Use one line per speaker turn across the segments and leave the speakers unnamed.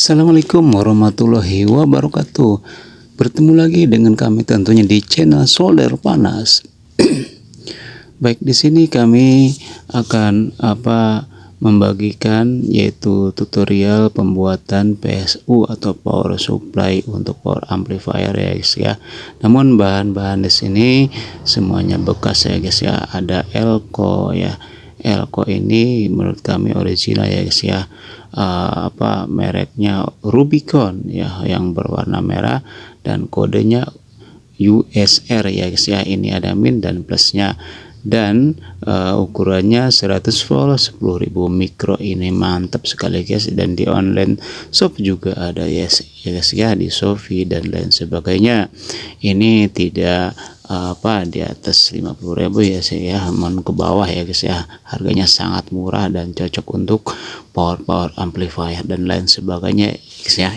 Assalamualaikum warahmatullahi wabarakatuh. Bertemu lagi dengan kami tentunya di channel Solder Panas. Baik, di sini kami akan membagikan yaitu tutorial pembuatan PSU atau power supply untuk power amplifier ya guys ya. Namun bahan-bahan di sini semuanya bekas ya guys ya. Ada elko ya. Elko ini menurut kami original ya guys ya. Mereknya Rubicon ya, yang berwarna merah dan kodenya USR ya guys ya. Ini ada min dan plusnya, dan ukurannya 100 volt 10.000 mikro. Ini mantap sekali guys, dan di online shop juga ada ya guys ya, di Shopee dan lain sebagainya. Ini tidak di atas 50.000 ya sih ya, mohon ke bawah ya guys ya. Harganya sangat murah dan cocok untuk power amplifier dan lain sebagainya guys ya.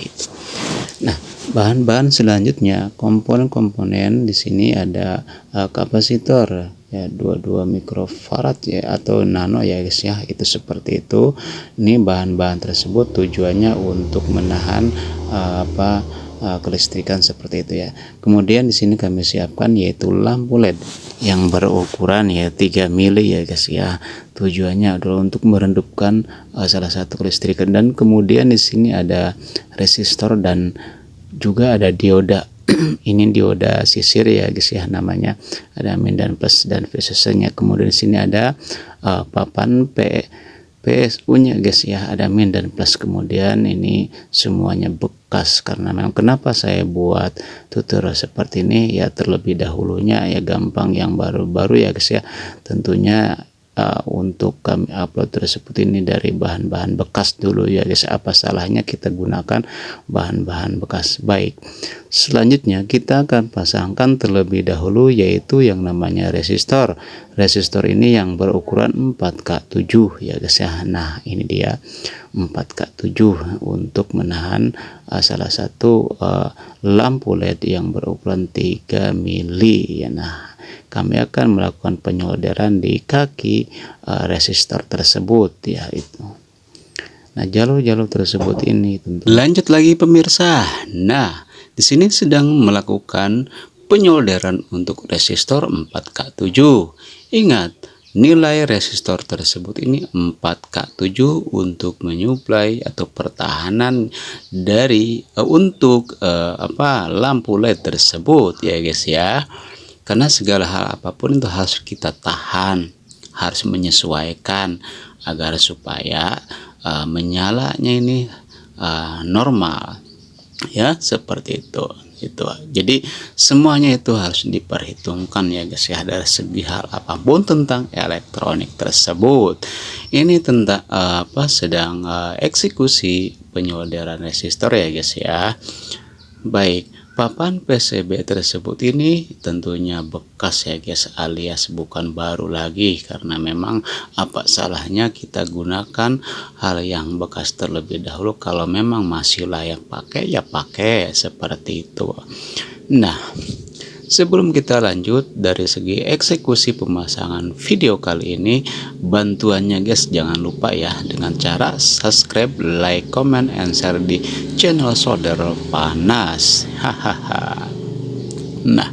Nah, bahan-bahan selanjutnya, komponen-komponen di sini ada kapasitor ya 22 mikrofarad ya atau nano ya guys ya, itu seperti itu. Ini bahan-bahan tersebut tujuannya untuk menahan kelistrikan seperti itu ya. Kemudian di sini kami siapkan yaitu lampu LED yang berukuran ya 3 mili ya guys ya. Tujuannya adalah untuk merendupkan salah satu kelistrikan, dan kemudian di sini ada resistor dan juga ada dioda. Ini dioda sisir ya guys ya, namanya ada min dan plus dan VCC-nya. Kemudian di sini ada papan PSU-nya guys ya, ada min dan plus. Kemudian ini semuanya bekas, karena memang kenapa saya buat tutorial seperti ini ya, terlebih dahulunya ya gampang, yang baru-baru ya guys ya. Tentunya untuk kami upload tersebut ini dari bahan-bahan bekas dulu ya guys. Apa salahnya kita gunakan bahan-bahan bekas? Baik, selanjutnya kita akan pasangkan terlebih dahulu yaitu yang namanya resistor. Resistor ini yang berukuran 4K7 ya guys ya. Nah, ini dia 4K7 untuk menahan salah satu lampu LED yang berukuran 3 mili ya. Nah, kami akan melakukan penyolderan di kaki resistor tersebut ya itu. Nah, jalur-jalur tersebut ini tentu. Lanjut lagi pemirsa. Nah, di sini sedang melakukan penyolderan untuk resistor 4K7. Ingat, nilai resistor tersebut ini 4K7 untuk menyuplai atau pertahanan dari untuk lampu LED tersebut ya guys ya. Karena segala hal apapun itu harus kita tahan, harus menyesuaikan agar supaya menyalanya ini normal ya, seperti itu. Jadi semuanya itu harus diperhitungkan ya guys ya, dari segi hal apapun tentang elektronik tersebut. Ini tentang sedang eksekusi penyolderan resistor ya guys ya. Baik, papan PCB tersebut ini tentunya bekas ya guys, alias bukan baru lagi, karena memang apa salahnya kita gunakan hal yang bekas terlebih dahulu. Kalau memang masih layak pakai ya pakai, seperti itu. Nah, sebelum kita lanjut dari segi eksekusi pemasangan video kali ini, bantuannya guys jangan lupa ya dengan cara subscribe, like, comment, and share di channel Solder Panas. Hahaha. Nah,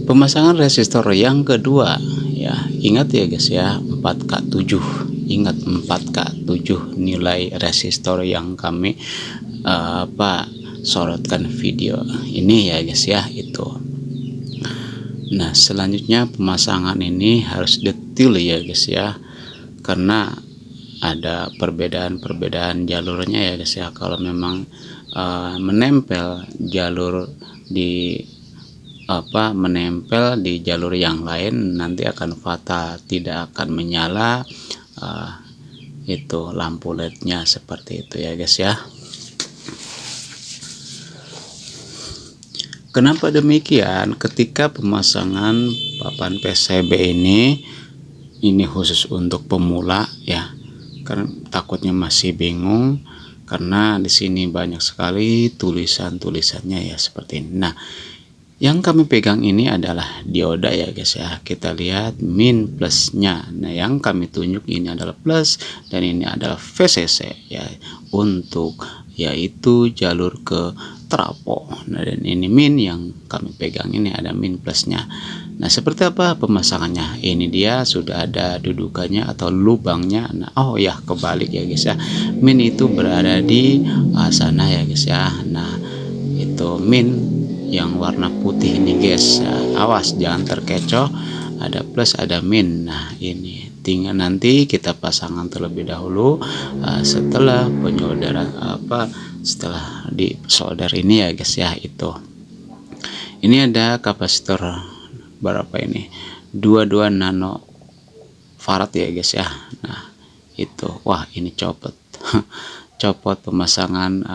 pemasangan resistor yang kedua ya, ingat ya guys ya, 4K7. Ingat 4K7 nilai resistor yang kami sorotkan video ini ya guys ya, itu. Nah, selanjutnya pemasangan ini harus detail ya guys ya, karena ada perbedaan jalurnya ya guys ya. Kalau memang menempel jalur di menempel di jalur yang lain, nanti akan fatal, tidak akan menyala itu lampu LED-nya, seperti itu ya guys ya. Kenapa demikian? Ketika pemasangan papan PCB ini khusus untuk pemula ya, karena takutnya masih bingung, karena di sini banyak sekali tulisannya ya, seperti ini. Nah, yang kami pegang ini adalah dioda ya guys ya. Kita lihat min plusnya. Nah, yang kami tunjuk ini adalah plus dan ini adalah VCC ya, untuk yaitu jalur ke trafo. Nah, dan ini min yang kami pegang ini ada min plusnya. Nah, seperti apa pemasangannya? Ini dia sudah ada dudukannya atau lubangnya. Nah, oh ya, kebalik ya guys ya. Min itu berada di sana ya guys ya. Nah, itu min yang warna putih ini guys. Nah, awas jangan terkecoh. Ada plus, ada min. Nah, ini tinggal nanti kita pasangkan terlebih dahulu setelah penyolderan setelah di solder ini ya guys ya. Ini ada kapasitor berapa ini, 22 nano farad ya guys ya. Nah, itu wah ini copot copot pemasangan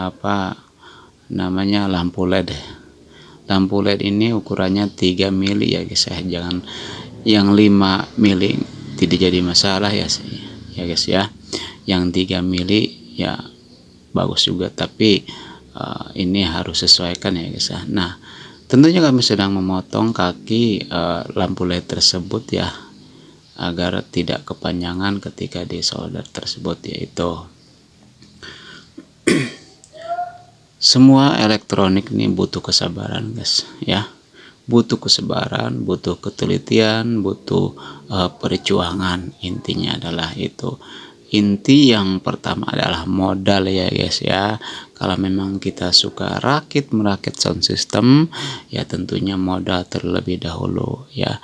namanya lampu LED. Lampu LED ini ukurannya 3 mili ya guys ya, jangan yang 5 mili tidak jadi masalah ya guys ya. Yang 3 mili ya bagus juga, tapi ini harus sesuaikan ya guys ya. Nah, tentunya kami sedang memotong kaki lampu LED tersebut ya, agar tidak kepanjangan ketika di solder tersebut, yaitu semua elektronik ini butuh kesabaran guys ya, butuh kesabaran, butuh ketelitian, butuh perjuangan. Intinya adalah itu. Inti yang pertama adalah modal ya guys ya. Kalau memang kita suka merakit sound system ya, tentunya modal terlebih dahulu ya.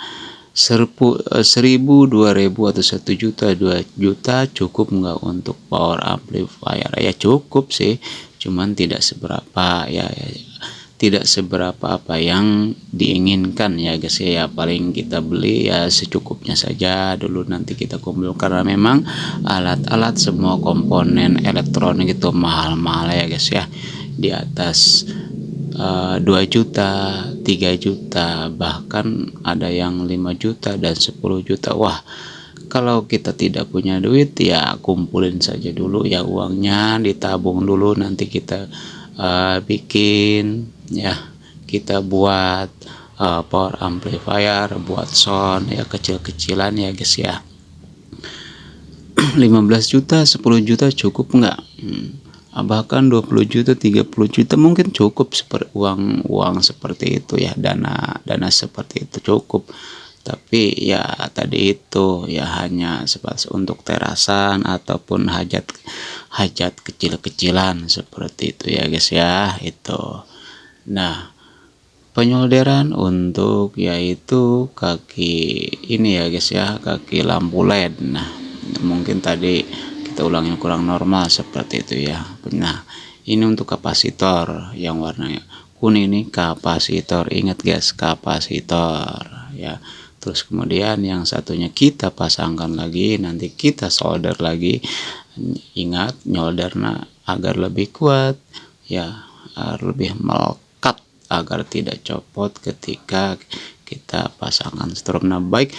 1000, 2000 atau 1 juta, 2 juta cukup nggak untuk power amplifier? Ya cukup sih, cuman tidak seberapa ya, tidak seberapa apa yang diinginkan ya guys ya. Paling kita beli ya secukupnya saja dulu, nanti kita kumpul, karena memang alat-alat semua komponen elektronik itu mahal-mahal ya guys ya, di atas 2 juta, 3 juta, bahkan ada yang 5 juta dan 10 juta. Wah, kalau kita tidak punya duit ya kumpulin saja dulu ya uangnya, ditabung dulu, nanti kita bikin ya, kita buat power amplifier, buat sound ya kecil-kecilan ya guys ya. 15 juta, 10 juta cukup nggak? Bahkan 20 juta, 30 juta mungkin cukup, seperti uang seperti itu ya, dana seperti itu cukup. Tapi ya tadi itu ya hanya sebatas untuk terasan ataupun hajat kecil-kecilan seperti itu ya guys ya. Itu. Nah, penyolderan untuk yaitu kaki ini ya guys ya, kaki lampu LED. Nah, mungkin tadi kita ulangi kurang normal seperti itu ya. Nah, ini untuk kapasitor yang warnanya kuning ini kapasitor, ingat guys, kapasitor ya. Terus kemudian yang satunya kita pasangkan lagi, nanti kita solder lagi. Ingat nyoldernya agar lebih kuat ya, lebih melekat agar tidak copot ketika kita pasangkan strom. Nah, baik.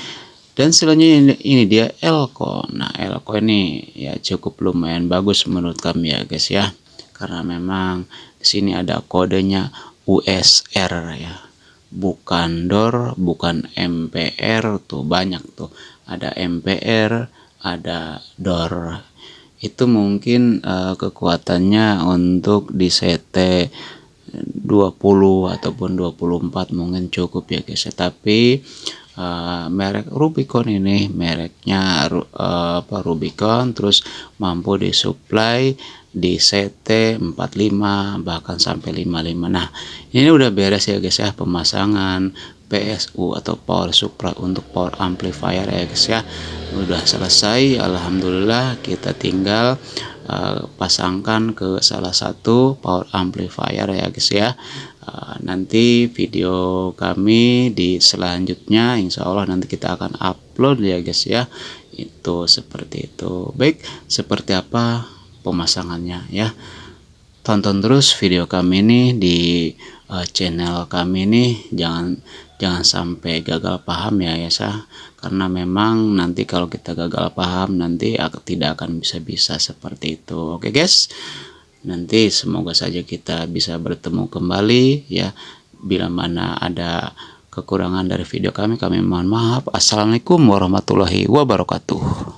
Dan selanjutnya ini dia elko. Nah, elko ini ya cukup lumayan bagus menurut kami ya guys ya, karena memang di sini ada kodenya USR ya, bukan DOR, bukan MPR. Tuh banyak tuh, ada MPR, ada DOR. Itu mungkin kekuatannya untuk di CT 20 ataupun 24 mungkin cukup ya guys ya. Tapi merek Rubicon ini, mereknya Rubicon, terus mampu disuplai di CT 45 bahkan sampai 55. Nah, ini udah beres ya guys ya, pemasangan PSU atau power supply untuk power amplifier ya guys ya, udah selesai. Alhamdulillah, kita tinggal pasangkan ke salah satu power amplifier ya guys ya. Nanti video kami di selanjutnya insya Allah nanti kita akan upload ya guys ya. Itu seperti itu. Baik, seperti apa pemasangannya ya, tonton terus video kami ini di channel kami ini. Jangan sampai gagal paham ya guys ya, karena memang nanti kalau kita gagal paham nanti tidak akan bisa seperti itu. Oke guys, nanti semoga saja kita bisa bertemu kembali ya. Bila mana ada kekurangan dari video kami mohon maaf. Assalamualaikum warahmatullahi wabarakatuh.